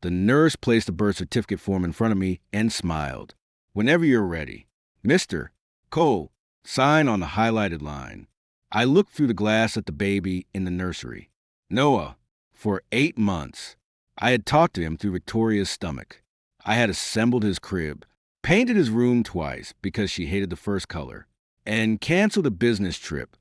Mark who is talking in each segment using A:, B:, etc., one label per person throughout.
A: The nurse placed the birth certificate form in front of me and smiled. Whenever you're ready. Mr. Cole, sign on the highlighted line. I looked through the glass at the baby in the nursery. Noah, for 8 months. I had talked to him through Victoria's stomach. I had assembled his crib, painted his room twice because she hated the first color, and canceled a business trip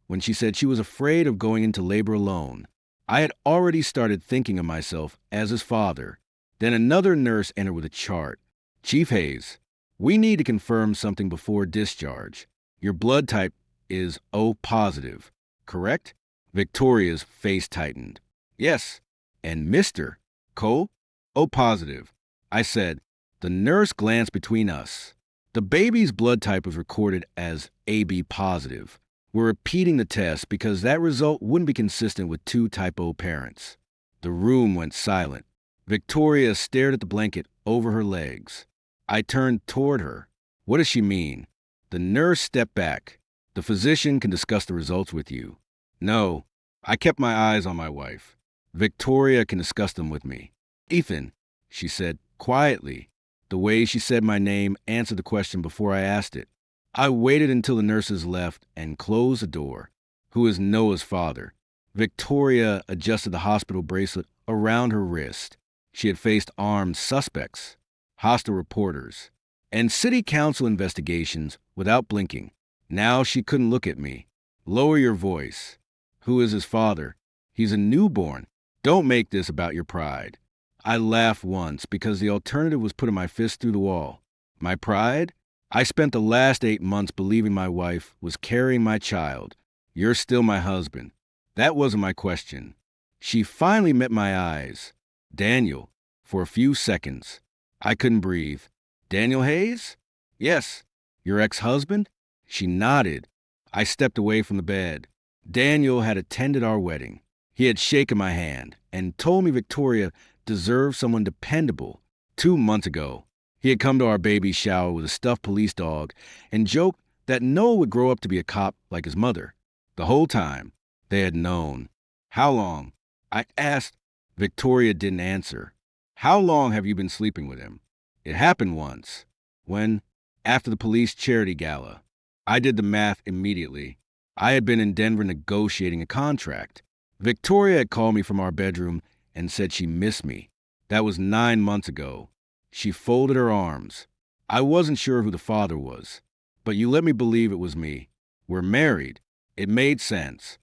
A: when she said she was afraid of going into labor alone. I had already started thinking of myself as his father. Then another nurse entered with a chart. Chief Hayes, we need to confirm something before discharge. Your blood type is O positive, correct? Victoria's face tightened. Yes. And Mr. Cole? O positive. I said. The nurse glanced between us. The baby's blood type was recorded as AB positive. We're repeating the test because that result wouldn't be consistent with 2 type O parents. The room went silent. Victoria stared at the blanket over her legs. I turned toward her. What does she mean? The nurse stepped back. The physician can discuss the results with you. No, I kept my eyes on my wife. Victoria can discuss them with me. Ethan, she said quietly. The way she said my name answered the question before I asked it. I waited until the nurses left and closed the door. Who is Noah's father? Victoria adjusted the hospital bracelet around her wrist. She had faced armed suspects, hostile reporters, and city council investigations without blinking. Now she couldn't look at me. Lower your voice. Who is his father? He's a newborn. Don't make this about your pride. I laughed once because the alternative was putting my fist through the wall. My pride? I spent the last 8 months believing my wife was carrying my child. You're still my husband. That wasn't my question. She finally met my eyes. Daniel, for a few seconds. I couldn't breathe. Daniel Hayes? Yes. Your ex-husband? She nodded. I stepped away from the bed. Daniel had attended our wedding. He had shaken my hand and told me Victoria deserved someone dependable. 2 months ago, he had come to our baby shower with a stuffed police dog and joked that Noah would grow up to be a cop like his mother. The whole time, they had known. How long? I asked. Victoria didn't answer. How long have you been sleeping with him? It happened once. When? After the police charity gala. I did the math immediately. I had been in Denver negotiating a contract. Victoria had called me from our bedroom and said she missed me. That was 9 months ago. She folded her arms. I wasn't sure who the father was, but you let me believe it was me. We're married. It made sense.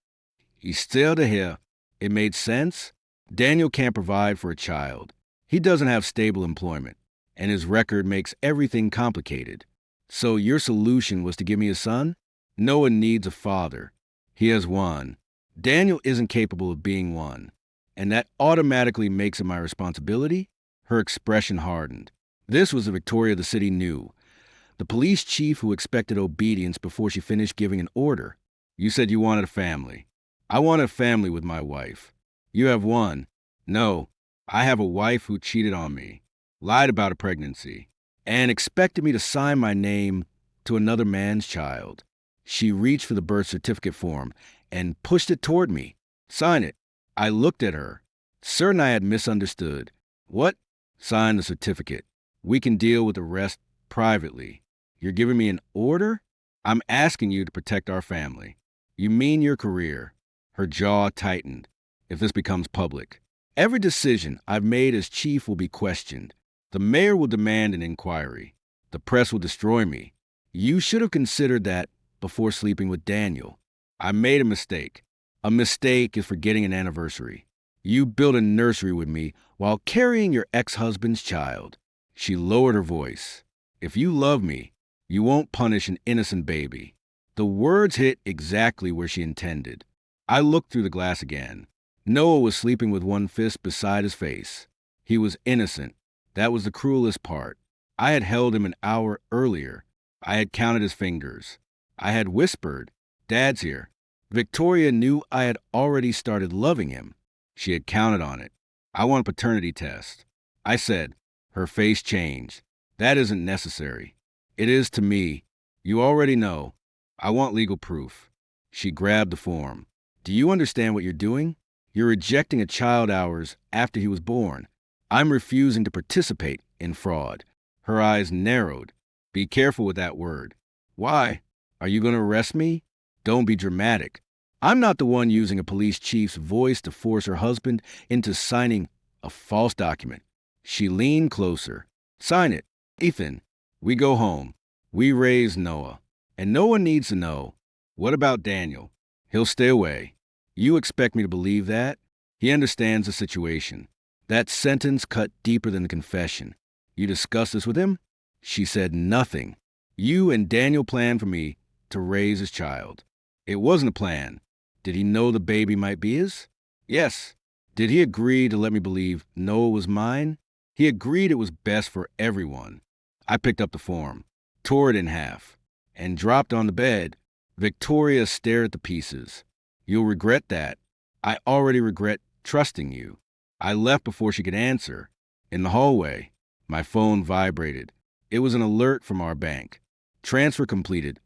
A: He's still here. It made sense? Daniel can't provide for a child. He doesn't have stable employment, and his record makes everything complicated. So your solution was to give me a son? Noah needs a father. He has one. Daniel isn't capable of being one, and that automatically makes it my responsibility? Her expression hardened. This was the Victoria the city knew. The police chief who expected obedience before she finished giving an order. You said you wanted a family. I want a family with my wife. You have one. No, I have a wife who cheated on me, lied about a pregnancy, and expected me to sign my name to another man's child. She reached for the birth certificate form and pushed it toward me. Sign it. I looked at her, certain I had misunderstood. What? Sign the certificate. We can deal with the rest privately. You're giving me an order? I'm asking you to protect our family. You mean your career? Her jaw tightened. If this becomes public, every decision I've made as chief will be questioned. The mayor will demand an inquiry. The press will destroy me. You should have considered that before sleeping with Daniel. I made a mistake. A mistake is forgetting an anniversary. You built a nursery with me while carrying your ex-husband's child. She lowered her voice. If you love me, you won't punish an innocent baby. The words hit exactly where she intended. I looked through the glass again. Noah was sleeping with one fist beside his face. He was innocent. That was the cruelest part. I had held him an hour earlier. I had counted his fingers. I had whispered, "Dad's here." Victoria knew I had already started loving him. She had counted on it. I want a paternity test. I said. Her face changed. That isn't necessary. It is to me. You already know. I want legal proof. She grabbed the form. Do you understand what you're doing? You're rejecting a child hours after he was born. I'm refusing to participate in fraud. Her eyes narrowed. Be careful with that word. Why? Are you going to arrest me? Don't be dramatic. I'm not the one using a police chief's voice to force her husband into signing a false document. She leaned closer. Sign it. Ethan, we go home. We raise Noah. And no one needs to know. What about Daniel? He'll stay away. You expect me to believe that? He understands the situation. That sentence cut deeper than the confession. You discussed this with him? She said nothing. You and Daniel planned for me to raise his child. It wasn't a plan. Did he know the baby might be his? Yes. Did he agree to let me believe Noah was mine? He agreed it was best for everyone. I picked up the form, tore it in half, and dropped on the bed. Victoria stared at the pieces. You'll regret that. I already regret trusting you. I left before she could answer. In the hallway, my phone vibrated. It was an alert from our bank. Transfer completed.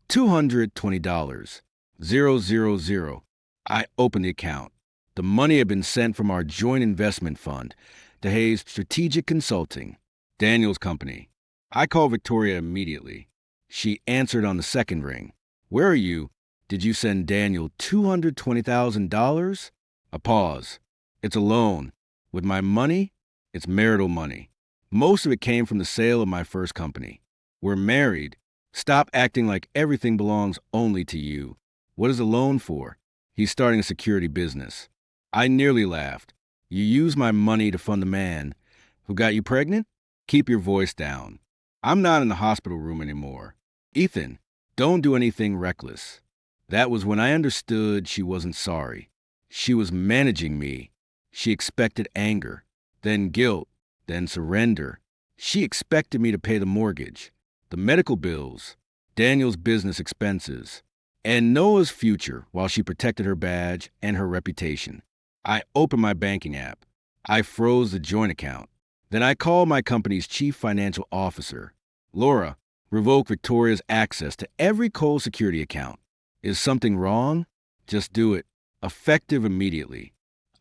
A: $220. 000. I opened the account. The money had been sent from our joint investment fund to Hayes Strategic Consulting, Daniel's company. I called Victoria immediately. She answered on the second ring. Where are you? Did you send Daniel $220,000? A pause. It's a loan. With my money, it's marital money. Most of it came from the sale of my first company. We're married. Stop acting like everything belongs only to you. What is the loan for? He's starting a security business. I nearly laughed. You use my money to fund the man who got you pregnant? Keep your voice down. I'm not in the hospital room anymore. Ethan, don't do anything reckless. That was when I understood she wasn't sorry. She was managing me. She expected anger, then guilt, then surrender. She expected me to pay the mortgage, the medical bills, Daniel's business expenses, and Noah's future while she protected her badge and her reputation. I opened my banking app. I froze the joint account. Then I called my company's chief financial officer. Laura, revoke Victoria's access to every Kohl's security account. Is something wrong? Just do it. Effective immediately.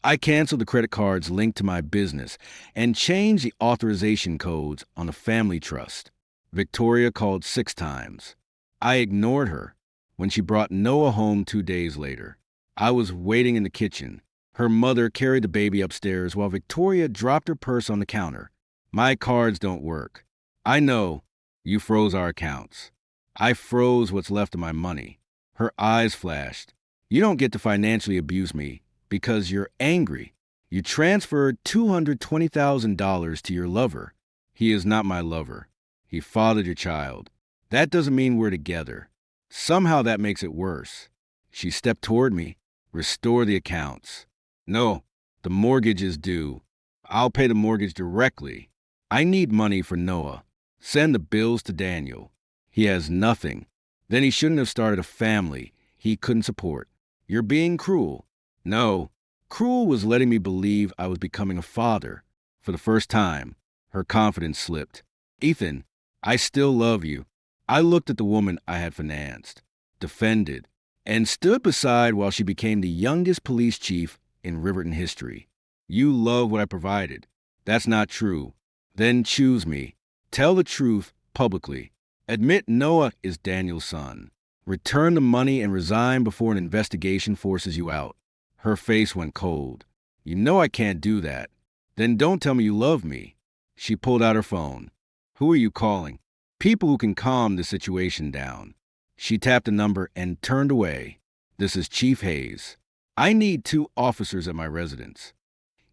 A: I canceled the credit cards linked to my business and changed the authorization codes on the family trust. Victoria called 6 times. I ignored her. When she brought Noah home 2 days later, I was waiting in the kitchen. Her mother carried the baby upstairs while Victoria dropped her purse on the counter. My cards don't work. I know. You froze our accounts. I froze what's left of my money. Her eyes flashed. You don't get to financially abuse me because you're angry. You transferred $220,000 to your lover. He is not my lover. He fathered your child. That doesn't mean we're together. Somehow that makes it worse. She stepped toward me. Restore the accounts. No, the mortgage is due. I'll pay the mortgage directly. I need money for Noah. Send the bills to Daniel. He has nothing. Then he shouldn't have started a family he couldn't support. You're being cruel. No, cruel was letting me believe I was becoming a father. For the first time, her confidence slipped. Ethan, I still love you. I looked at the woman I had financed, defended, and stood beside while she became the youngest police chief in Riverton history. You love what I provided. That's not true. Then choose me. Tell the truth publicly. Admit Noah is Daniel's son. Return the money and resign before an investigation forces you out. Her face went cold. You know I can't do that. Then don't tell me you love me. She pulled out her phone. Who are you calling? People who can calm the situation down. She tapped a number and turned away. This is Chief Hayes. I need 2 officers at my residence.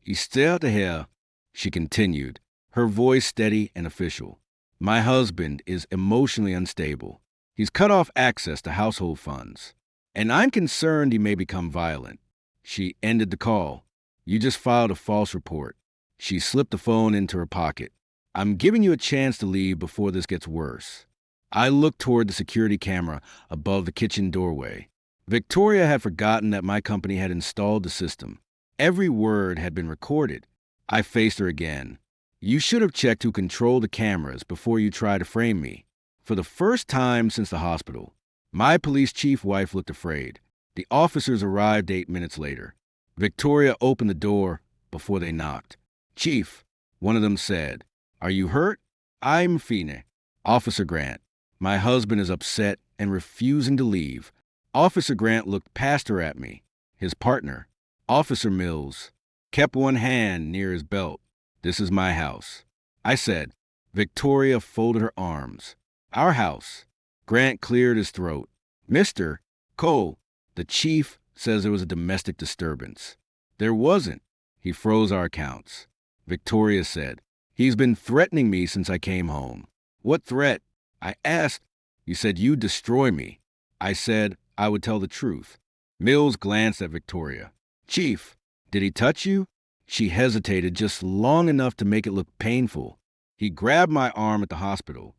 A: Esther de Hare, she continued, her voice steady and official. My husband is emotionally unstable. He's cut off access to household funds, and I'm concerned he may become violent. She ended the call. You just filed a false report. She slipped the phone into her pocket. I'm giving you a chance to leave before this gets worse. I looked toward the security camera above the kitchen doorway. Victoria had forgotten that my company had installed the system. Every word had been recorded. I faced her again. You should have checked who controlled the cameras before you tried to frame me. For the first time since the hospital, my police chief wife looked afraid. The officers arrived 8 minutes later. Victoria opened the door before they knocked. Chief, one of them said. Are you hurt? I'm Fine. Officer Grant. My husband is upset and refusing to leave. Officer Grant looked past her at me. His partner, Officer Mills, kept one hand near his belt. This is my house. I said. Victoria folded her arms. Our house. Grant cleared his throat. Mr. Cole, the chief says there was a domestic disturbance. There wasn't. He froze our accounts. Victoria said, he's been threatening me since I came home. What threat? I asked. You said you'd destroy me. I said I would tell the truth. Mills glanced at Victoria. Chief, did he touch you? She hesitated just long enough to make it look painful. He grabbed my arm at the hospital.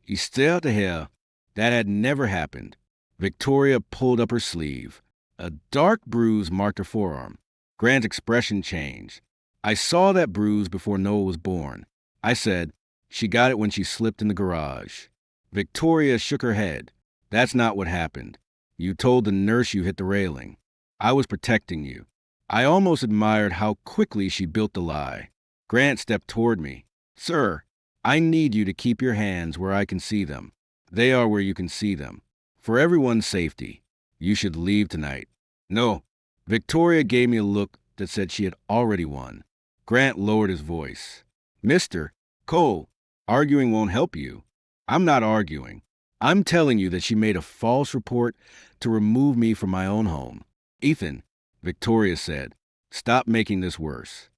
A: He stared at her. That had never happened. Victoria pulled up her sleeve. A dark bruise marked her forearm. Grant's expression changed. I saw that bruise before Noah was born. I said, she got it when she slipped in the garage. Victoria shook her head. That's not what happened. You told the nurse you hit the railing. I was protecting you. I almost admired how quickly she built the lie. Grant stepped toward me. Sir, I need you to keep your hands where I can see them. They are where you can see them. For everyone's safety, you should leave tonight. No. Victoria gave me a look that said she had already won. Grant lowered his voice. Mr. Cole, arguing won't help you. I'm not arguing. I'm telling you that she made a false report to remove me from my own home. Ethan, Victoria said, stop making this worse.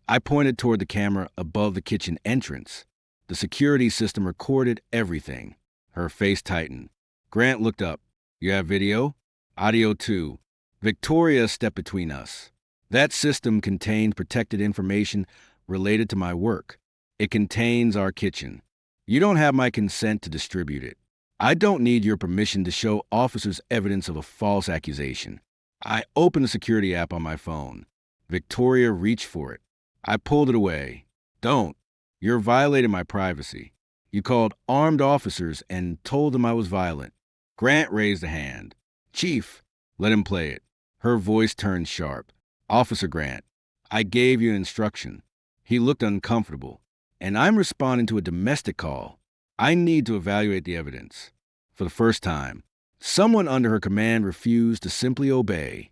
A: I pointed toward the camera above the kitchen entrance. The security system recorded everything. Her face tightened. Grant looked up. You have video? Audio too. Victoria stepped between us. That system contained protected information related to my work. It contains our kitchen. You don't have my consent to distribute it. I don't need your permission to show officers evidence of a false accusation. I opened the security app on my phone. Victoria reached for it. I pulled it away. Don't. You're violating my privacy. You called armed officers and told them I was violent. Grant raised a hand. Chief, let him play it. Her voice turned sharp. Officer Grant, I gave you an instruction. He looked uncomfortable. And I'm responding to a domestic call. I need to evaluate the evidence. For the first time, someone under her command refused to simply obey.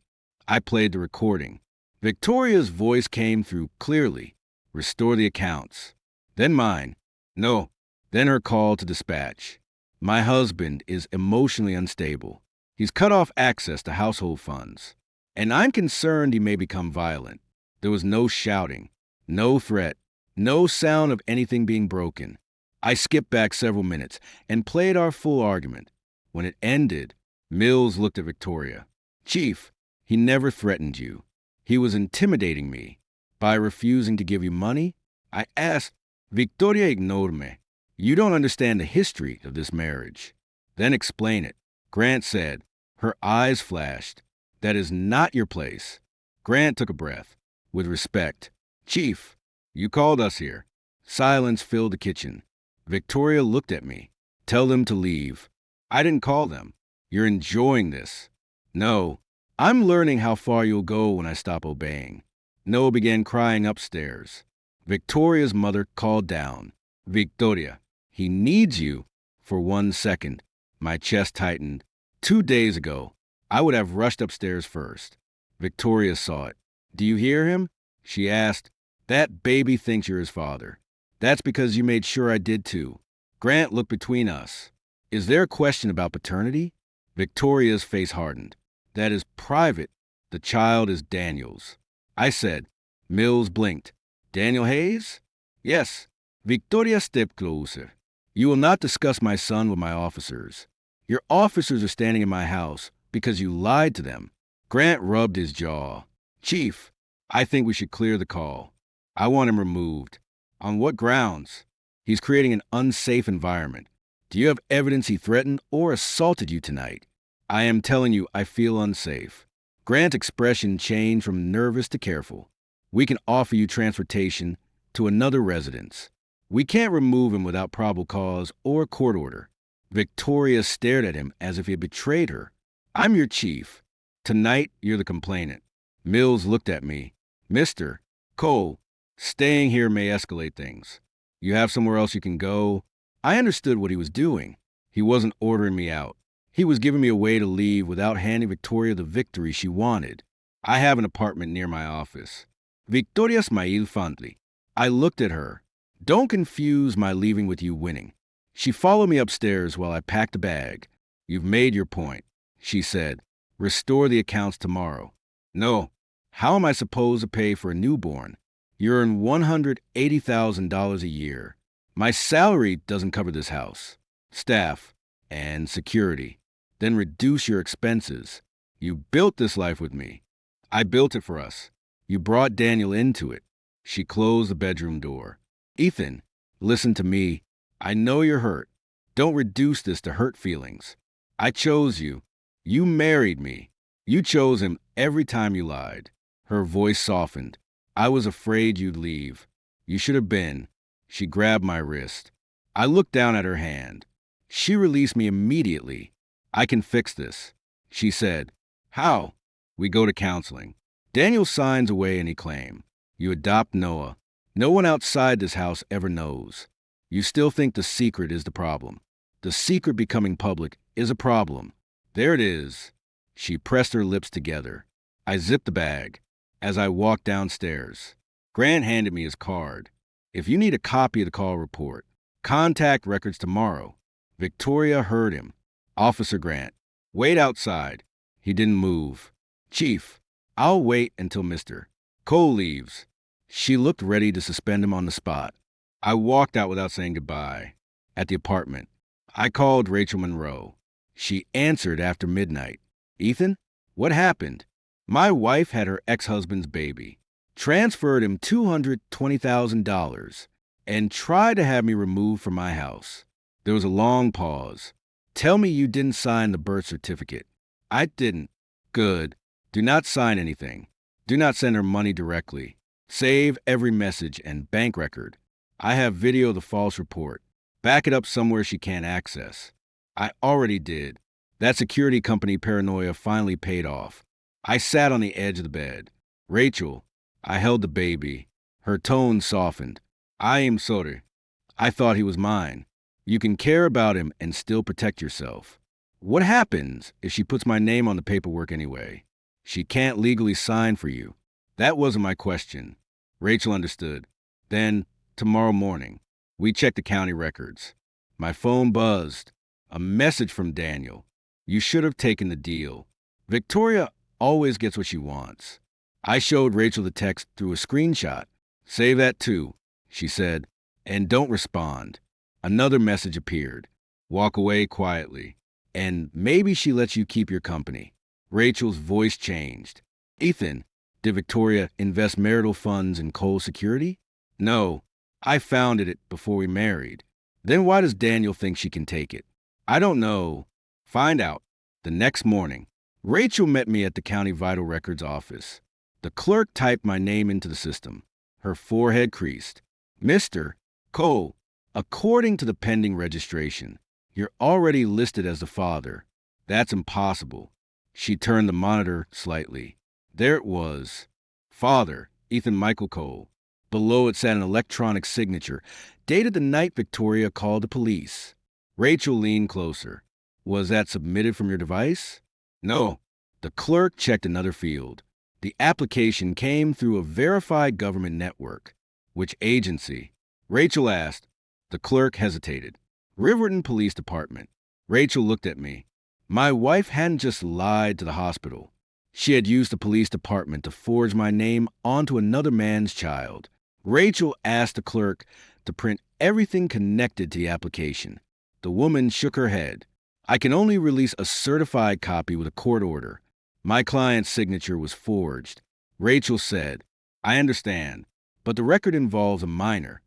A: I played the recording. Victoria's voice came through clearly. Restore the accounts. Then mine. No. Then her call to dispatch. My husband is emotionally unstable. He's cut off access to household funds. And I'm concerned he may become violent. There was no shouting, no threat, no sound of anything being broken. I skipped back several minutes and played our full argument. When it ended, Mills looked at Victoria. Chief, he never threatened you. He was intimidating me. By refusing to give you money, I asked. Victoria ignored me. You don't understand the history of this marriage. Then explain it. Grant said. Her eyes flashed. That is not your place. Grant took a breath. With respect. Chief, you called us here. Silence filled the kitchen. Victoria looked at me. Tell them to leave. I didn't call them. You're enjoying this. No, I'm learning how far you'll go when I stop obeying. Noah began crying upstairs. Victoria's mother called down. Victoria, he needs you. For 1 second, my chest tightened. 2 days ago, I would have rushed upstairs first. Victoria saw it. Do you hear him? She asked. That baby thinks you're his father. That's because you made sure I did too. Grant looked between us. Is there a question about paternity? Victoria's face hardened. That is private. The child is Daniel's. I said. Mills blinked. Daniel Hayes? Yes. Victoria stepped closer. You will not discuss my son with my officers. Your officers are standing in my house because you lied to them. Grant rubbed his jaw. Chief, I think we should clear the call. I want him removed. On what grounds? He's creating an unsafe environment. Do you have evidence he threatened or assaulted you tonight? I am telling you, I feel unsafe. Grant's expression changed from nervous to careful. We can offer you transportation to another residence. We can't remove him without probable cause or a court order. Victoria stared at him as if he had betrayed her. I'm your chief. Tonight, you're the complainant. Mills looked at me. Mr. Cole, Staying here may escalate things. You have somewhere else you can go. I understood what he was doing. He wasn't ordering me out. He was giving me a way to leave without handing Victoria the victory she wanted. I have an apartment near my office. Victoria Smail fondly. I looked at her. Don't confuse my leaving with you winning. She followed me upstairs while I packed a bag. You've made your point, she said. Restore the accounts tomorrow. No. How am I supposed to pay for a newborn? You earn $180,000 a year. My salary doesn't cover this house, staff, and security. Then reduce your expenses. You built this life with me. I built it for us. You brought Daniel into it. She closed the bedroom door. Ethan, listen to me. I know you're hurt. Don't reduce this to hurt feelings. I chose you. You married me. You chose him every time you lied. Her voice softened. I was afraid you'd leave. You should have been. She grabbed my wrist. I looked down at her hand. She released me immediately. I can fix this, she said. How? We go to counseling. Daniel signs away any claim. You adopt Noah. No one outside this house ever knows. You still think the secret is the problem. The secret becoming public is a problem. There it is. She pressed her lips together. I zipped the bag. As I walked downstairs, Grant handed me his card. If you need a copy of the call report, contact records tomorrow. Victoria heard him. Officer Grant, wait outside. He didn't move. Chief, I'll wait until Mr. Cole leaves. She looked ready to suspend him on the spot. I walked out without saying goodbye. At the apartment, I called Rachel Monroe. She answered after midnight. Ethan, what happened? My wife had her ex-husband's baby, transferred him $220,000, and tried to have me removed from my house. There was a long pause. Tell me you didn't sign the birth certificate. I didn't. Good. Do not sign anything. Do not send her money directly. Save every message and bank record. I have video of the false report. Back it up somewhere she can't access. I already did. That security company paranoia finally paid off. I sat on the edge of the bed. Rachel, I held the baby. Her tone softened. I am sorry. I thought he was mine. You can care about him and still protect yourself. What happens if she puts my name on the paperwork anyway? She can't legally sign for you. That wasn't my question. Rachel understood. Then, tomorrow morning, we checked the county records. My phone buzzed. A message from Daniel. You should have taken the deal. Victoria always gets what she wants. I showed Rachel the text through a screenshot. Save that too, she said, and don't respond. Another message appeared. Walk away quietly. And maybe she lets you keep your company. Rachel's voice changed. Ethan, did Victoria invest marital funds in Cole Security? No, I founded it before we married. Then why does Daniel think she can take it? I don't know. Find out. The next morning, Rachel met me at the County Vital Records office. The clerk typed my name into the system. Her forehead creased. Mr. Cole, according to the pending registration, you're already listed as the father. That's impossible. She turned the monitor slightly. There it was. Father, Ethan Michael Cole. Below it sat an electronic signature, dated the night Victoria called the police. Rachel leaned closer. Was that submitted from your device? No. The clerk checked another field. The application came through a verified government network. Which agency? Rachel asked. The clerk hesitated. Riverton Police Department. Rachel looked at me. My wife hadn't just lied to the hospital. She had used the police department to forge my name onto another man's child. Rachel asked the clerk to print everything connected to the application. The woman shook her head. I can only release a certified copy with a court order. My client's signature was forged. Rachel said, I understand, but the record involves a minor.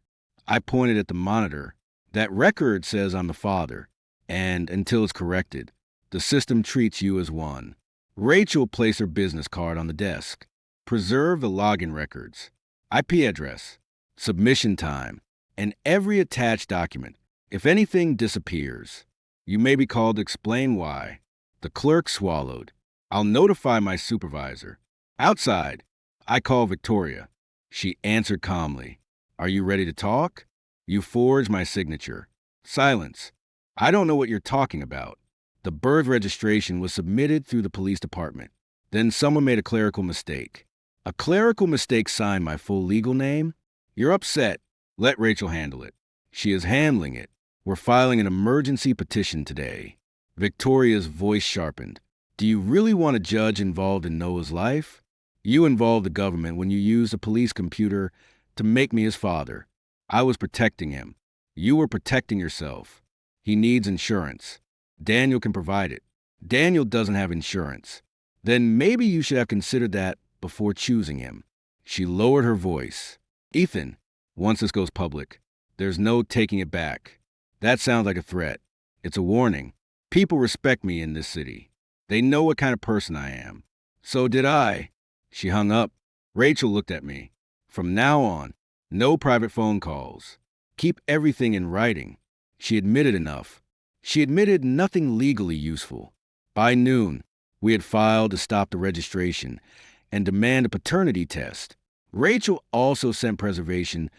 A: I pointed at the monitor. That record says I'm the father, and until it's corrected, the system treats you as one. Rachel placed her business card on the desk. Preserve the login records, IP address, submission time, and every attached document. If anything disappears, you may be called to explain why. The clerk swallowed. I'll notify my supervisor. Outside, I call Victoria. She answered calmly. Are you ready to talk? You forged my signature. Silence. I don't know what you're talking about. The birth registration was submitted through the police department. Then someone made a clerical mistake. A clerical mistake signed my full legal name? You're upset. Let Rachel handle it. She is handling it. We're filing an emergency petition today. Victoria's voice sharpened. Do you really want a judge involved in Noah's life? You involved the government when you used a police computer to make me his father. I was protecting him. You were protecting yourself. He needs insurance. Daniel can provide it. Daniel doesn't have insurance. Then maybe you should have considered that before choosing him. She lowered her voice. Ethan, once this goes public, there's no taking it back. That sounds like a threat. It's a warning. People respect me in this city. They know what kind of person I am. So did I. She hung up. Rachel looked at me. From now on, no private phone calls. Keep everything in writing. She admitted enough. She admitted nothing legally useful. By noon, we had filed to stop the registration and demand a paternity test. Rachel also sent preservation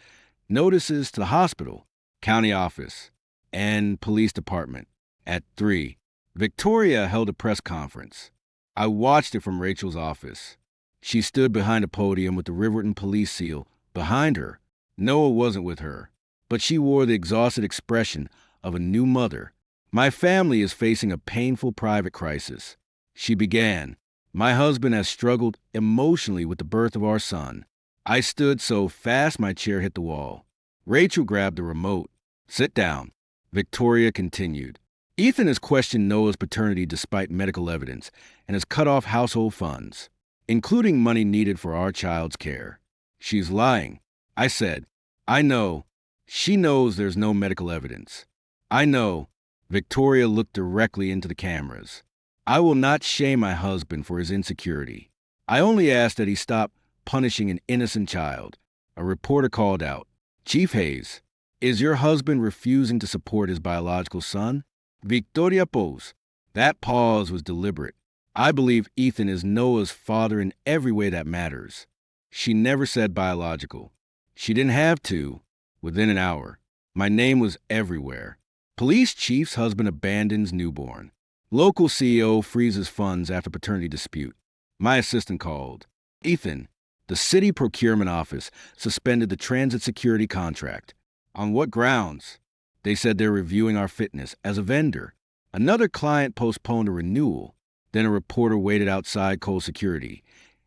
A: notices to the hospital, county office, and police department. At 3, Victoria held a press conference. I watched it from Rachel's office. She stood behind a podium with the Riverton police seal behind her. Noah wasn't with her, but she wore the exhausted expression of a new mother. My family is facing a painful private crisis. She began. My husband has struggled emotionally with the birth of our son. I stood so fast my chair hit the wall. Rachel grabbed the remote. Sit down. Victoria continued. Ethan has questioned Noah's paternity despite medical evidence and has cut off household funds, including money needed for our child's care. She's lying. I said, I know. She knows there's no medical evidence. I know. Victoria looked directly into the cameras. I will not shame my husband for his insecurity. I only ask that he stop punishing an innocent child. A reporter called out, Chief Hayes, is your husband refusing to support his biological son? Victoria posed. That pause was deliberate. I believe Ethan is Noah's father in every way that matters. She never said biological. She didn't have to. Within an hour, my name was everywhere. Police chief's husband abandons newborn. Local CEO freezes funds after paternity dispute. My assistant called. Ethan, the city procurement office suspended the transit security contract. On what grounds? They said they're reviewing our fitness as a vendor. Another client postponed a renewal. Then a reporter waited outside Cole Security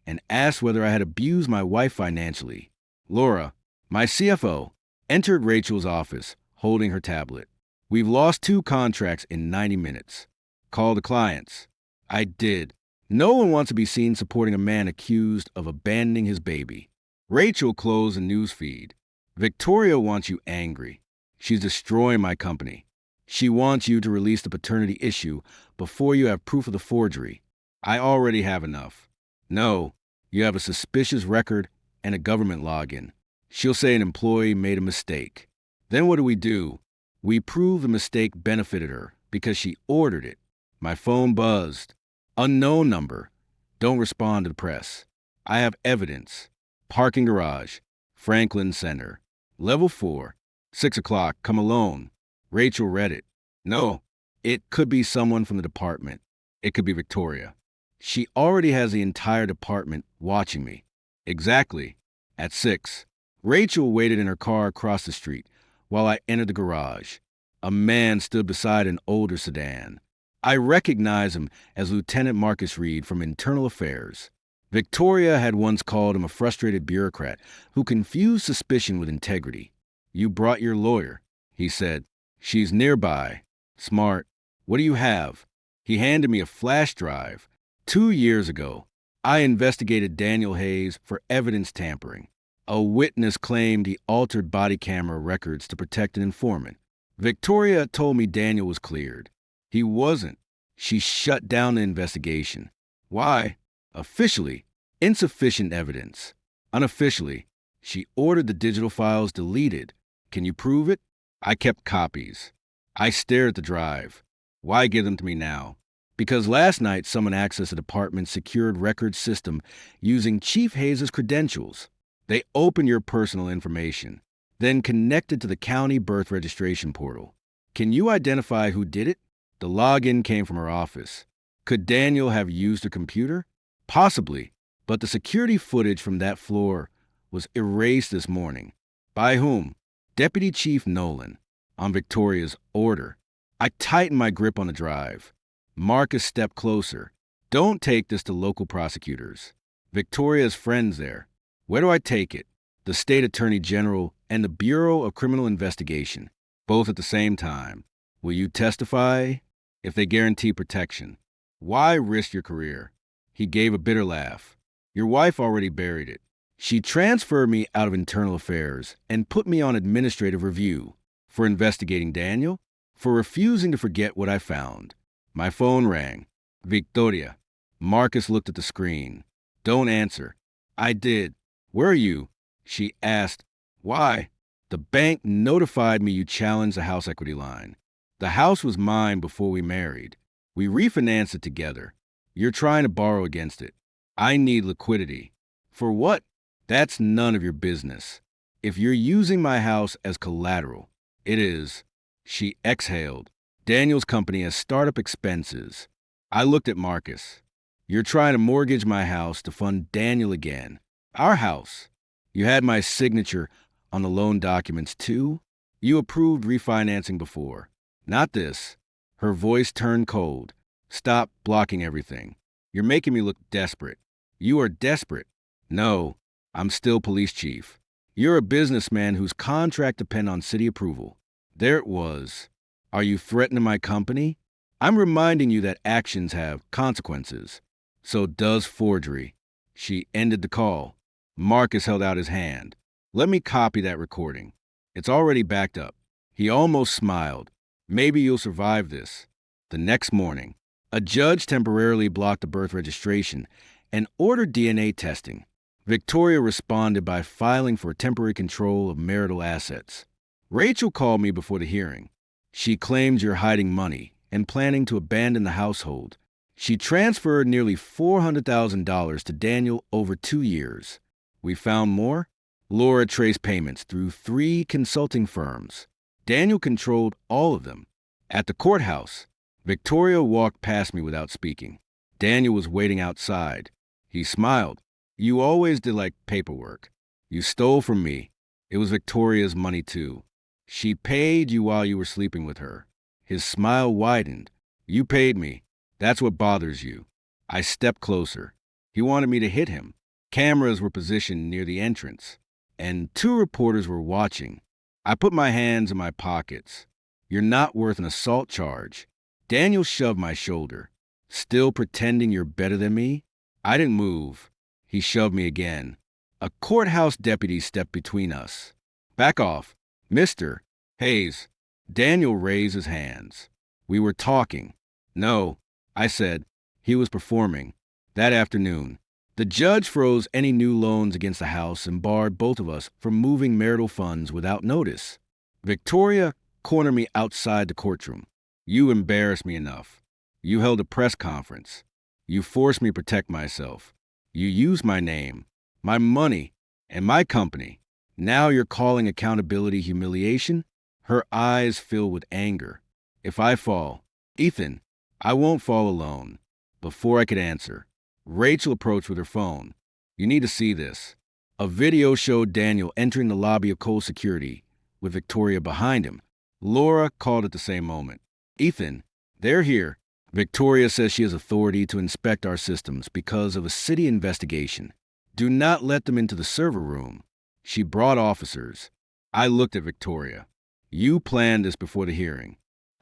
A: and asked whether I had abused my wife financially. Laura, my CFO, entered Rachel's office, holding her tablet. We've lost 2 contracts in 90 minutes. Call the clients. I did. No one wants to be seen supporting a man accused of abandoning his baby. Rachel closed the news feed. Victoria wants you angry. She's destroying my company. She wants you to release the paternity issue before you have proof of the forgery. I already have enough. No, you have a suspicious record and a government login. She'll say an employee made a mistake. Then what do? We prove the mistake benefited her because she ordered it. My phone buzzed. Unknown number. Don't respond to the press. I have evidence. Parking garage. Franklin Center. Level 4. 6 o'clock. Come alone. Rachel read it. No, it could be someone from the department. It could be Victoria. She already has the entire department watching me. Exactly. At 6. Rachel waited in her car across the street while I entered the garage. A man stood beside an older sedan. I recognized him as Lieutenant Marcus Reed from Internal Affairs. Victoria had once called him a frustrated bureaucrat who confused suspicion with integrity. You brought your lawyer, he said. She's nearby. Smart. What do you have? He handed me a flash drive. 2 years ago, I investigated Daniel Hayes for evidence tampering. A witness claimed he altered body camera records to protect an informant. Victoria told me Daniel was cleared. He wasn't. She shut down the investigation. Why? Officially, insufficient evidence. Unofficially, she ordered the digital files deleted. Can you prove it? I kept copies. I stared at the drive. Why give them to me now? Because last night someone accessed the department's secured records system using Chief Hayes' credentials. They open your personal information, then connect it to the county birth registration portal. Can you identify who did it? The login came from her office. Could Daniel have used a computer? Possibly, but the security footage from that floor was erased this morning. By whom? Deputy Chief Nolan, on Victoria's order. I tightened my grip on the drive. Marcus stepped closer. Don't take this to local prosecutors. Victoria's friends there. Where do I take it? The State Attorney General and the Bureau of Criminal Investigation, both at the same time. Will you testify? If they guarantee protection. Why risk your career? He gave a bitter laugh. Your wife already buried it. She transferred me out of internal affairs and put me on administrative review. For investigating Daniel? For refusing to forget what I found. My phone rang. Victoria. Marcus looked at the screen. Don't answer. I did. Where are you? She asked. Why? The bank notified me you challenged the house equity line. The house was mine before we married. We refinanced it together. You're trying to borrow against it. I need liquidity. For what? That's none of your business. If you're using my house as collateral, it is. She exhaled. Daniel's company has startup expenses. I looked at Marcus. You're trying to mortgage my house to fund Daniel again. Our house. You had my signature on the loan documents too? You approved refinancing before. Not this. Her voice turned cold. Stop blocking everything. You're making me look desperate. You are desperate. No, I'm still police chief. You're a businessman whose contract depends on city approval. There it was. Are you threatening my company? I'm reminding you that actions have consequences. So does forgery. She ended the call. Marcus held out his hand. Let me copy that recording. It's already backed up. He almost smiled. Maybe you'll survive this. The next morning, a judge temporarily blocked the birth registration and ordered DNA testing. Victoria responded by filing for temporary control of marital assets. Rachel called me before the hearing. She claimed you're hiding money and planning to abandon the household. She transferred nearly $400,000 to Daniel over 2 years. We found more. Laura traced payments through 3 consulting firms. Daniel controlled all of them. At the courthouse, Victoria walked past me without speaking. Daniel was waiting outside. He smiled. You always did like paperwork. You stole from me. It was Victoria's money too. She paid you while you were sleeping with her. His smile widened. You paid me. That's what bothers you. I stepped closer. He wanted me to hit him. Cameras were positioned near the entrance, and 2 reporters were watching. I put my hands in my pockets. You're not worth an assault charge. Daniel shoved my shoulder. Still pretending you're better than me? I didn't move. He shoved me again. A courthouse deputy stepped between us. Back off. Mr. Hayes. Daniel raised his hands. We were talking. No, I said. He was performing. That afternoon, the judge froze any new loans against the house and barred both of us from moving marital funds without notice. Victoria cornered me outside the courtroom. You embarrassed me enough. You held a press conference. You forced me to protect myself. You used my name, my money, and my company. Now you're calling accountability humiliation? Her eyes filled with anger. If I fall, Ethan, I won't fall alone. Before I could answer, Rachel approached with her phone. You need to see this. A video showed Daniel entering the lobby of Cole Security with Victoria behind him. Laura called at the same moment. Ethan, they're here. Victoria says she has authority to inspect our systems because of a city investigation. Do not let them into the server room. She brought officers. I looked at Victoria. You planned this before the hearing.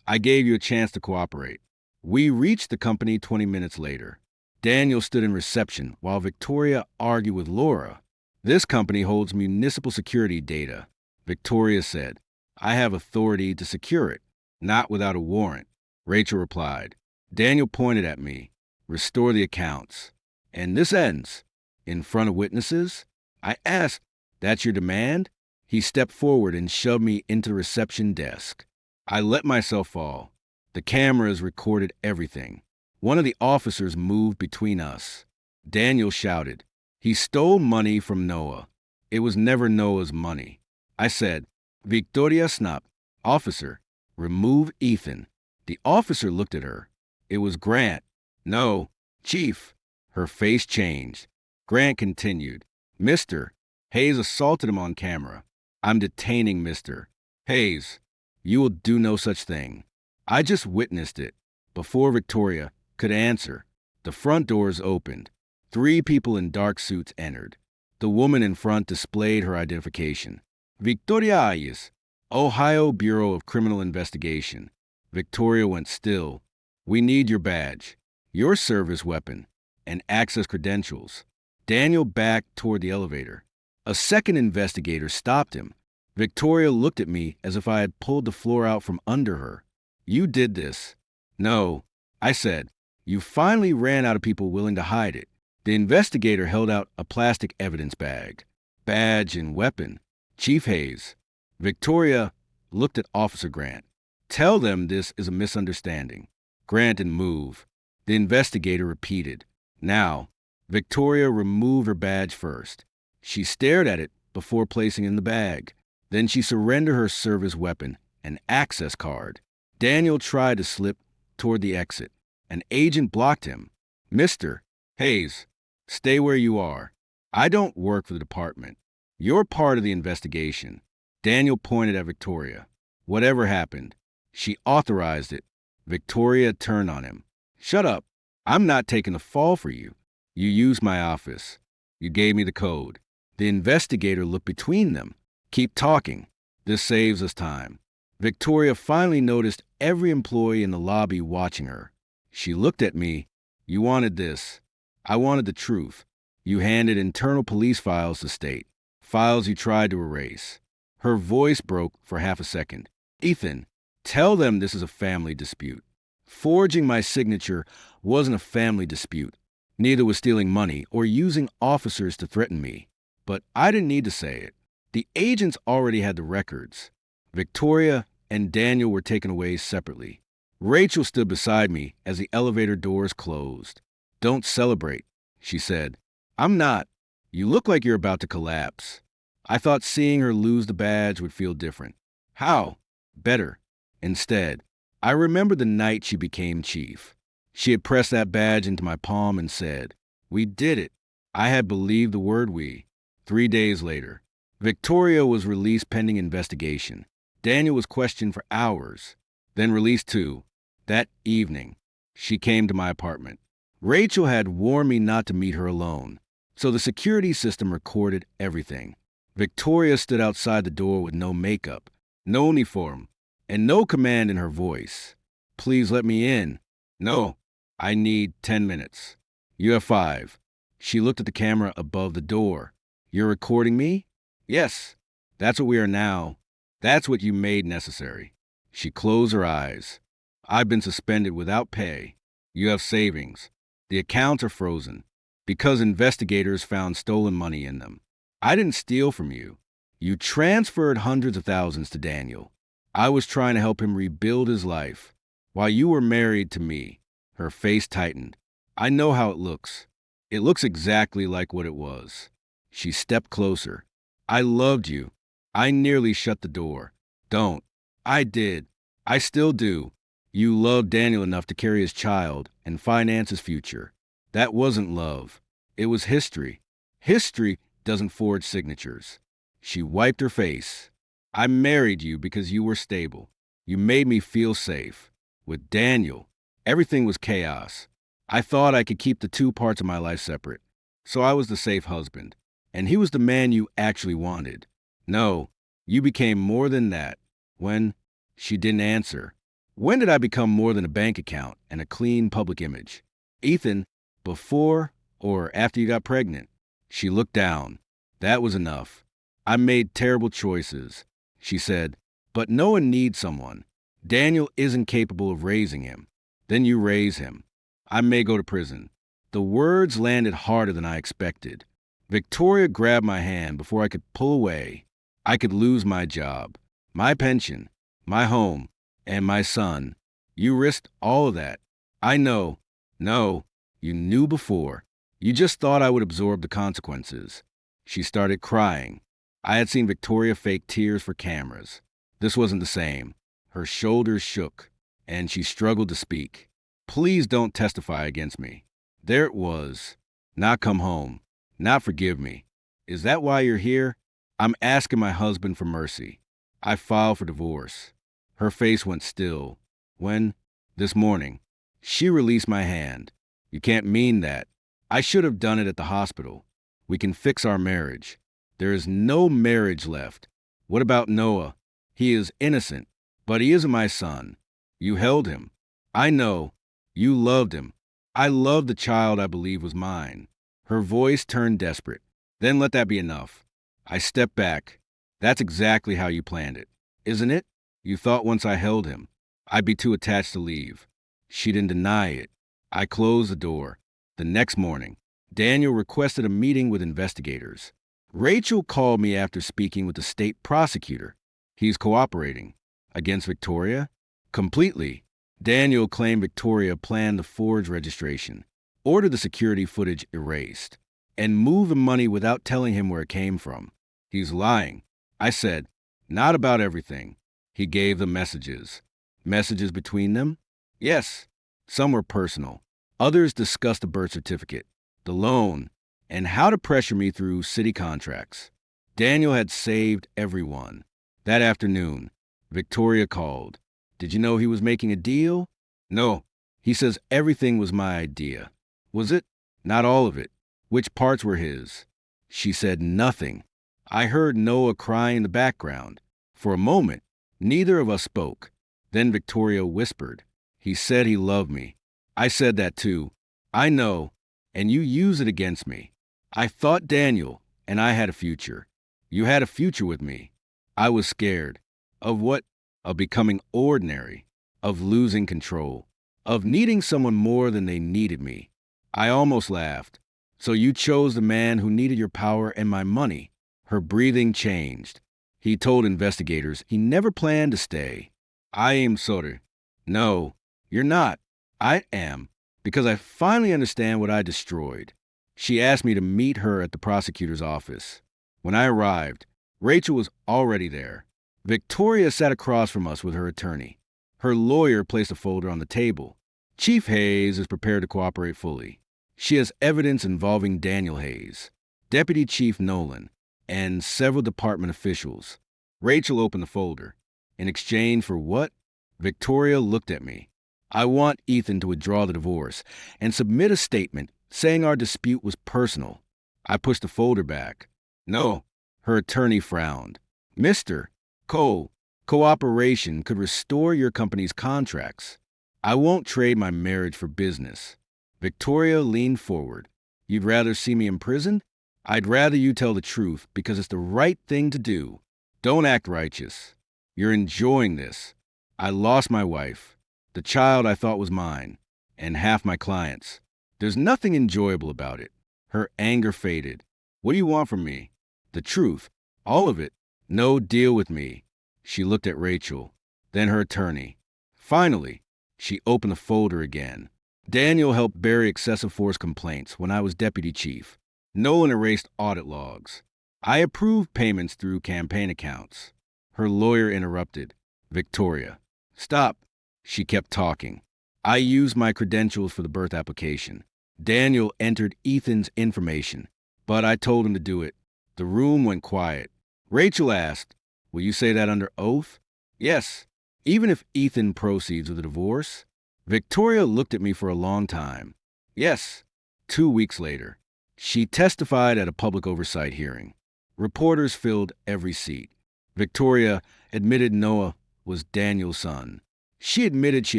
A: I gave you a chance to cooperate. We reached the company 20 minutes later. Daniel stood in reception while Victoria argued with Laura. This company holds municipal security data. Victoria said, I have authority to secure it, not without a warrant. Rachel replied. Daniel pointed at me. Restore the accounts. And this ends. In front of witnesses? I asked, that's your demand? He stepped forward and shoved me into the reception desk. I let myself fall. The cameras recorded everything. One of the officers moved between us. Daniel shouted. He stole money from Noah. It was never Noah's money. I said, Victoria Snap, officer, remove Ethan. The officer looked at her. It was Grant. No, Chief. Her face changed. Grant continued, Mr. Hayes assaulted him on camera. I'm detaining Mr. Hayes. You will do no such thing. I just witnessed it. Before Victoria could answer, the front doors opened. 3 people in dark suits entered. The woman in front displayed her identification. Victoria Hayes, Ohio Bureau of Criminal Investigation. Victoria went still. We need your badge, your service weapon, and access credentials. Daniel backed toward the elevator. A second investigator stopped him. Victoria looked at me as if I had pulled the floor out from under her. You did this. No, I said. You finally ran out of people willing to hide it. The investigator held out a plastic evidence bag. Badge and weapon. Chief Hayes. Victoria looked at Officer Grant. Tell them this is a misunderstanding. Grant didn't move. The investigator repeated. Now, Victoria removed her badge first. She stared at it before placing it in the bag. Then she surrendered her service weapon, an access card. Daniel tried to slip toward the exit. An agent blocked him. Mr. Hayes, stay where you are. I don't work for the department. You're part of the investigation. Daniel pointed at Victoria. Whatever happened, she authorized it. Victoria turned on him. Shut up. I'm not taking the fall for you. You used my office. You gave me the code. The investigator looked between them. Keep talking. This saves us time. Victoria finally noticed every employee in the lobby watching her. She looked at me. You wanted this. I wanted the truth. You handed internal police files to state. Files you tried to erase. Her voice broke for half a second. Ethan, tell them this is a family dispute. Forging my signature wasn't a family dispute. Neither was stealing money or using officers to threaten me. But I didn't need to say it. The agents already had the records. Victoria and Daniel were taken away separately. Rachel stood beside me as the elevator doors closed. Don't celebrate, she said. I'm not. You look like you're about to collapse. I thought seeing her lose the badge would feel different. How? Better. Instead, I remember the night she became chief. She had pressed that badge into my palm and said, We did it. I had believed the word we. 3 days later, Victoria was released pending investigation. Daniel was questioned for hours, then released too. That evening, she came to my apartment. Rachel had warned me not to meet her alone, so the security system recorded everything. Victoria stood outside the door with no makeup, no uniform, and no command in her voice. Please let me in. No, I need 10 minutes. You have 5. She looked at the camera above the door. You're recording me? Yes, that's what we are now. That's what you made necessary. She closed her eyes. I've been suspended without pay. You have savings. The accounts are frozen because investigators found stolen money in them. I didn't steal from you. You transferred hundreds of thousands to Daniel. I was trying to help him rebuild his life while you were married to me. Her face tightened. I know how it looks. It looks exactly like what it was. She stepped closer. I loved you. I nearly shut the door. Don't. I did. I still do. You loved Daniel enough to carry his child and finance his future. That wasn't love. It was history. History doesn't forge signatures. She wiped her face. I married you because you were stable. You made me feel safe. With Daniel, everything was chaos. I thought I could keep the 2 parts of my life separate. So I was the safe husband. And he was the man you actually wanted. No, you became more than that. When? She didn't answer. When did I become more than a bank account and a clean public image? Ethan, before or after you got pregnant? She looked down. That was enough. I made terrible choices. She said, but no one needs someone. Daniel isn't capable of raising him. Then you raise him. I may go to prison. The words landed harder than I expected. Victoria grabbed my hand before I could pull away. I could lose my job, my pension, my home, and my son. You risked all of that. I know. No, you knew before. You just thought I would absorb the consequences. She started crying. I had seen Victoria fake tears for cameras. This wasn't the same. Her shoulders shook, and she struggled to speak. Please don't testify against me. There it was. Not come home. Not forgive me. Is that why you're here? I'm asking my husband for mercy. I filed for divorce. Her face went still. When? This morning. She released my hand. You can't mean that. I should have done it at the hospital. We can fix our marriage. There is no marriage left. What about Noah? He is innocent, but he isn't my son. You held him. I know. You loved him. I loved the child I believe was mine. Her voice turned desperate. Then let that be enough. I stepped back. That's exactly how you planned it, isn't it? You thought once I held him, I'd be too attached to leave. She didn't deny it. I closed the door. The next morning, Daniel requested a meeting with investigators. Rachel called me after speaking with the state prosecutor. He's cooperating. Against Victoria? Completely. Daniel claimed Victoria planned the forged registration, ordered the security footage erased, and moved the money without telling him where it came from. He's lying. I said, not about everything. He gave the messages. Messages between them? Yes. Some were personal. Others discussed the birth certificate, the loan, and how to pressure me through city contracts. Daniel had saved everyone. That afternoon, Victoria called. Did you know he was making a deal? No. He says everything was my idea. Was it? Not all of it. Which parts were his? She said nothing. I heard Noah crying in the background. For a moment, neither of us spoke. Then Victoria whispered. He said he loved me. I said that too. I know, and you use it against me. I thought Daniel and I had a future. You had a future with me. I was scared. Of what? Of becoming ordinary. Of losing control. Of needing someone more than they needed me. I almost laughed. So you chose the man who needed your power and my money. Her breathing changed. He told investigators he never planned to stay. I am sorry. No, you're not. I am. Because I finally understand what I destroyed. She asked me to meet her at the prosecutor's office. When I arrived, Rachel was already there. Victoria sat across from us with her attorney. Her lawyer placed a folder on the table. Chief Hayes is prepared to cooperate fully. She has evidence involving Daniel Hayes, Deputy Chief Nolan, and several department officials. Rachel opened the folder. In exchange for what? Victoria looked at me. I want Ethan to withdraw the divorce and submit a statement saying our dispute was personal. I pushed the folder back. No. Her attorney frowned. Mr. Cole, cooperation could restore your company's contracts. I won't trade my marriage for business. Victoria leaned forward. You'd rather see me imprisoned? I'd rather you tell the truth because it's the right thing to do. Don't act righteous. You're enjoying this. I lost my wife, the child I thought was mine, and half my clients. There's nothing enjoyable about it. Her anger faded. What do you want from me? The truth. All of it. No deal with me. She looked at Rachel, then her attorney. Finally, she opened the folder again. Daniel helped bury excessive force complaints when I was deputy chief. Nolan erased audit logs. I approved payments through campaign accounts. Her lawyer interrupted. Victoria. Stop. She kept talking. I used my credentials for the birth application. Daniel entered Ethan's information, but I told him to do it. The room went quiet. Rachel asked, will you say that under oath? Yes. Even if Ethan proceeds with a divorce? Victoria looked at me for a long time. Yes. 2 weeks later, she testified at a public oversight hearing. Reporters filled every seat. Victoria admitted Noah was Daniel's son. She admitted she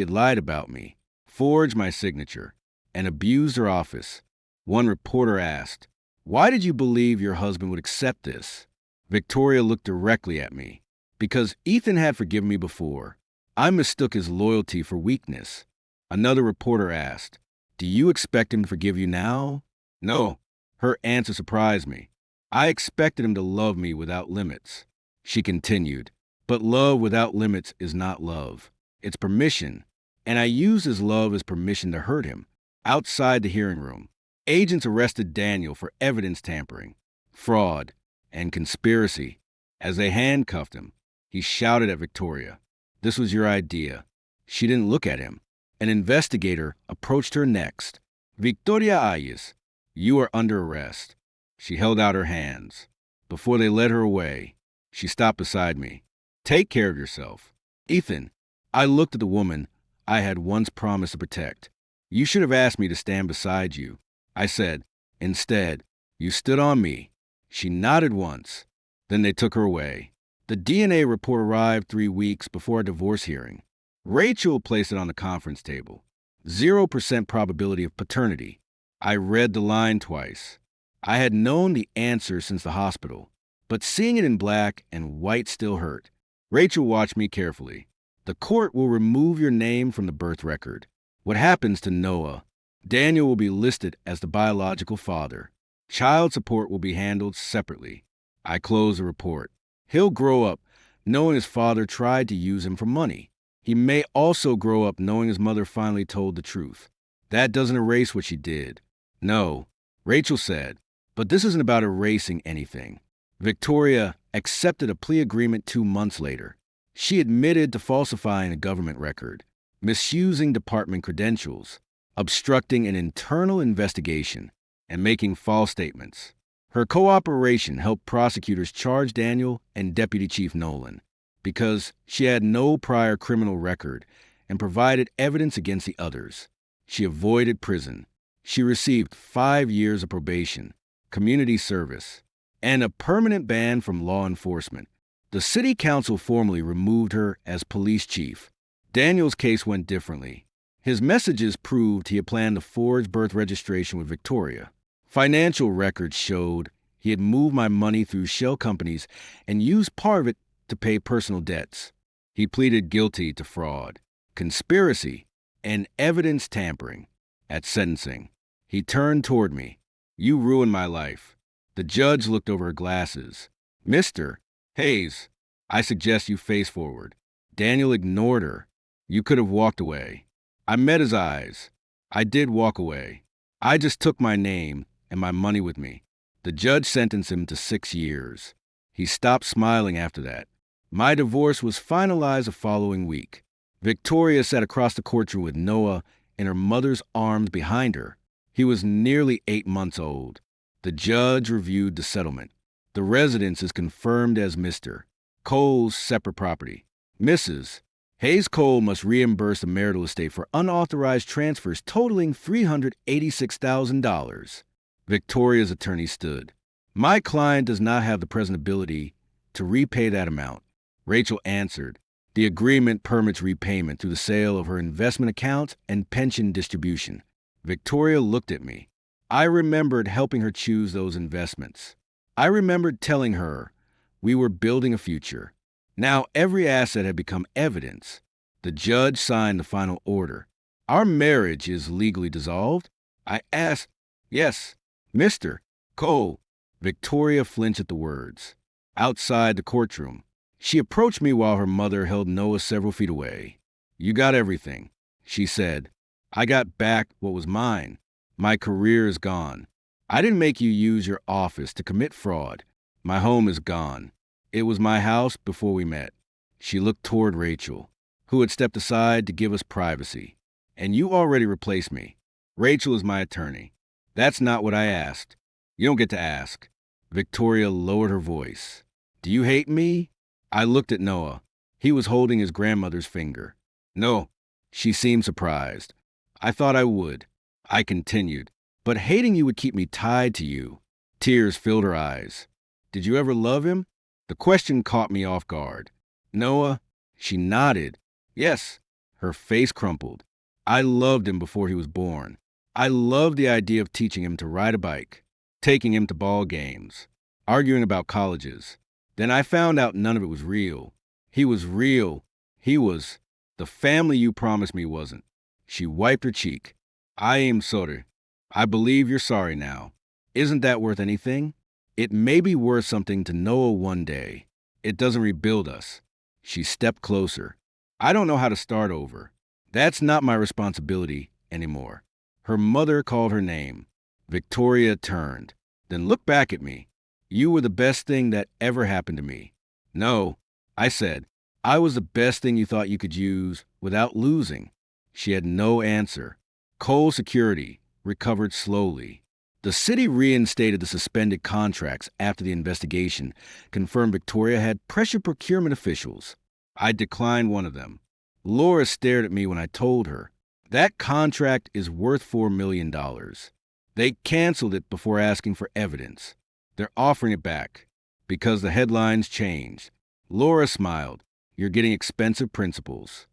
A: had lied about me, forged my signature, and abused her office. One reporter asked, why did you believe your husband would accept this? Victoria looked directly at me. Because Ethan had forgiven me before. I mistook his loyalty for weakness. Another reporter asked, do you expect him to forgive you now? No. Her answer surprised me. I expected him to love me without limits. She continued, but love without limits is not love. It's permission. And I used his love as permission to hurt him. Outside the hearing room, agents arrested Daniel for evidence tampering. fraud, and conspiracy. As they handcuffed him, he shouted at Victoria, "This was your idea." She didn't look at him. An investigator approached her next. "Victoria Ayes, you are under arrest." She held out her hands. Before they led her away, she stopped beside me. "Take care of yourself." "Ethan," I looked at the woman I had once promised to protect. "You should have asked me to stand beside you," I said. "Instead, you stood on me." She nodded once. Then they took her away. The DNA report arrived 3 weeks before our divorce hearing. Rachel placed it on the conference table. 0% probability of paternity. I read the line twice. I had known the answer since the hospital, but seeing it in black and white still hurt. Rachel watched me carefully. "The court will remove your name from the birth record. What happens to Noah? Daniel will be listed as the biological father. Child support will be handled separately." I closed the report. "He'll grow up knowing his father tried to use him for money. He may also grow up knowing his mother finally told the truth. That doesn't erase what she did." "No," Rachel said, "but this isn't about erasing anything." Victoria accepted a plea agreement 2 months later. She admitted to falsifying a government record, misusing department credentials, obstructing an internal investigation, and making false statements. Her cooperation helped prosecutors charge Daniel and Deputy Chief Nolan because she had no prior criminal record and provided evidence against the others. She avoided prison. She received 5 years of probation, community service, and a permanent ban from law enforcement. The city council formally removed her as police chief. Daniel's case went differently. His messages proved he had planned to forge birth registration with Victoria. Financial records showed he had moved my money through shell companies and used part of it to pay personal debts. He pleaded guilty to fraud, conspiracy, and evidence tampering. At sentencing, he turned toward me. "You ruined my life." The judge looked over her glasses. "Mr. Hayes, I suggest you face forward." Daniel ignored her. "You could have walked away." I met his eyes. I did walk away. I just took my name and my money with me. The judge sentenced him to 6 years. He stopped smiling after that. My divorce was finalized the following week. Victoria sat across the courtroom with Noah in her mother's arms behind her. He was nearly 8 months old. The judge reviewed the settlement. The residence is confirmed as Mr. Cole's separate property. Mrs. Hayes Cole must reimburse the marital estate for unauthorized transfers totaling $386,000. Victoria's attorney stood. "My client does not have the present ability to repay that amount." Rachel answered. "The agreement permits repayment through the sale of her investment accounts and pension distribution." Victoria looked at me. I remembered helping her choose those investments. I remembered telling her we were building a future. Now every asset had become evidence. The judge signed the final order. "Our marriage is legally dissolved?" I asked. "Yes, Mr. Cole." Victoria flinched at the words. Outside the courtroom, she approached me while her mother held Noah several feet away. "You got everything," she said. "I got back what was mine. My career is gone. I didn't make you use your office to commit fraud. My home is gone. It was my house before we met." She looked toward Rachel, who had stepped aside to give us privacy. "And you already replaced me. Rachel is my attorney." "That's not what I asked." "You don't get to ask." Victoria lowered her voice. "Do you hate me?" I looked at Noah. He was holding his grandmother's finger. "No." She seemed surprised. "I thought I would." I continued. "But hating you would keep me tied to you." Tears filled her eyes. "Did you ever love him?" The question caught me off guard. "Noah?" She nodded. "Yes." Her face crumpled. "I loved him before he was born. I loved the idea of teaching him to ride a bike, taking him to ball games, arguing about colleges. Then I found out none of it was real. He was real. He was. The family you promised me wasn't." She wiped her cheek. "I am sorry. I believe you're sorry now. Isn't that worth anything? It may be worth something to Noah one day. It doesn't rebuild us." She stepped closer. "I don't know how to start over. That's not my responsibility anymore." Her mother called her name. Victoria turned, then looked back at me. You were the best thing that ever happened to me. No, I said, I was the best thing you thought you could use without losing. She had no answer. Cole Security recovered slowly. The city reinstated the suspended contracts after the investigation confirmed Victoria had pressured procurement officials. I declined one of them. Laura stared at me when I told her, that contract is worth $4 million. They canceled it before asking for evidence. They're offering it back because the headlines changed. Laura smiled. You're getting expensive principals.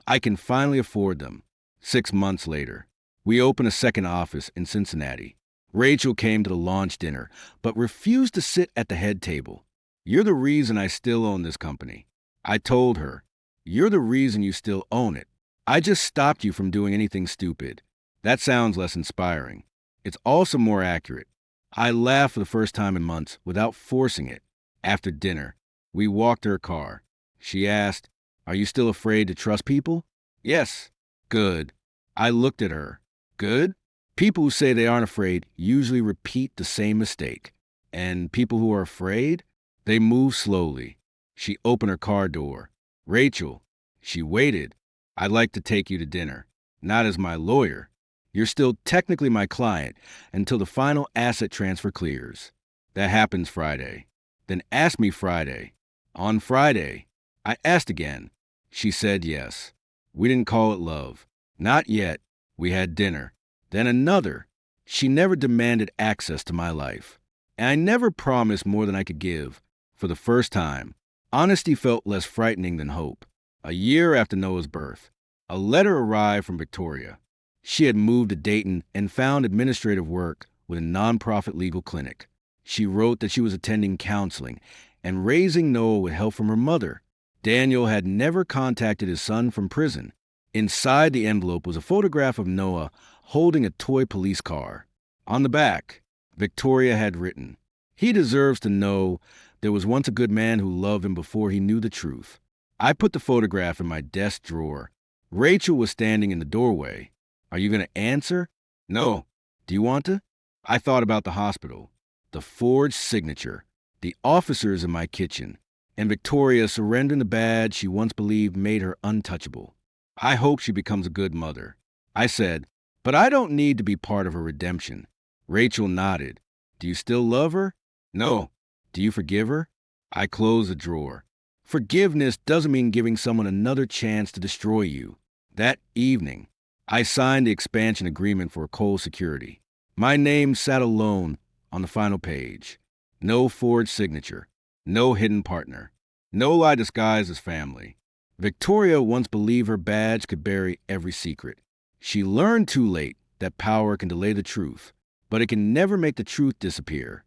A: I can finally afford them. 6 months later, we opened a second office in Cincinnati. Rachel came to the launch dinner, but refused to sit at the head table. You're the reason I still own this company. I told her, you're the reason you still own it. I just stopped you from doing anything stupid. That sounds less inspiring. It's also more accurate. I laughed for the first time in months without forcing it. After dinner, we walked to her car. She asked, are you still afraid to trust people? Yes. Good. I looked at her. Good? People who say they aren't afraid usually repeat the same mistake. And people who are afraid, they move slowly. She opened her car door. Rachel. She waited. I'd like to take you to dinner. Not as my lawyer. You're still technically my client until the final asset transfer clears. That happens Friday. Then ask me Friday. On Friday. I asked again. She said yes. We didn't call it love. Not yet. We had dinner. Then another. She never demanded access to my life. And I never promised more than I could give. For the first time, honesty felt less frightening than hope. A year after Noah's birth, a letter arrived from Victoria. She had moved to Dayton and found administrative work with a nonprofit legal clinic. She wrote that she was attending counseling and raising Noah with help from her mother. Daniel had never contacted his son from prison. Inside the envelope was a photograph of Noah holding a toy police car. On the back, Victoria had written, he deserves to know there was once a good man who loved him before he knew the truth. I put the photograph in my desk drawer. Rachel was standing in the doorway. Are you going to answer? No. Do you want to? I thought about the hospital, the forged signature, the officers in my kitchen, and Victoria surrendering the badge she once believed made her untouchable. I hope she becomes a good mother. I said, but I don't need to be part of her redemption. Rachel nodded. Do you still love her? No. Do you forgive her? I closed the drawer. Forgiveness doesn't mean giving someone another chance to destroy you. That evening, I signed the expansion agreement for Cole Security. My name sat alone on the final page. No forged signature. No hidden partner. No lie disguised as family. Victoria once believed her badge could bury every secret. She learned too late that power can delay the truth, but it can never make the truth disappear.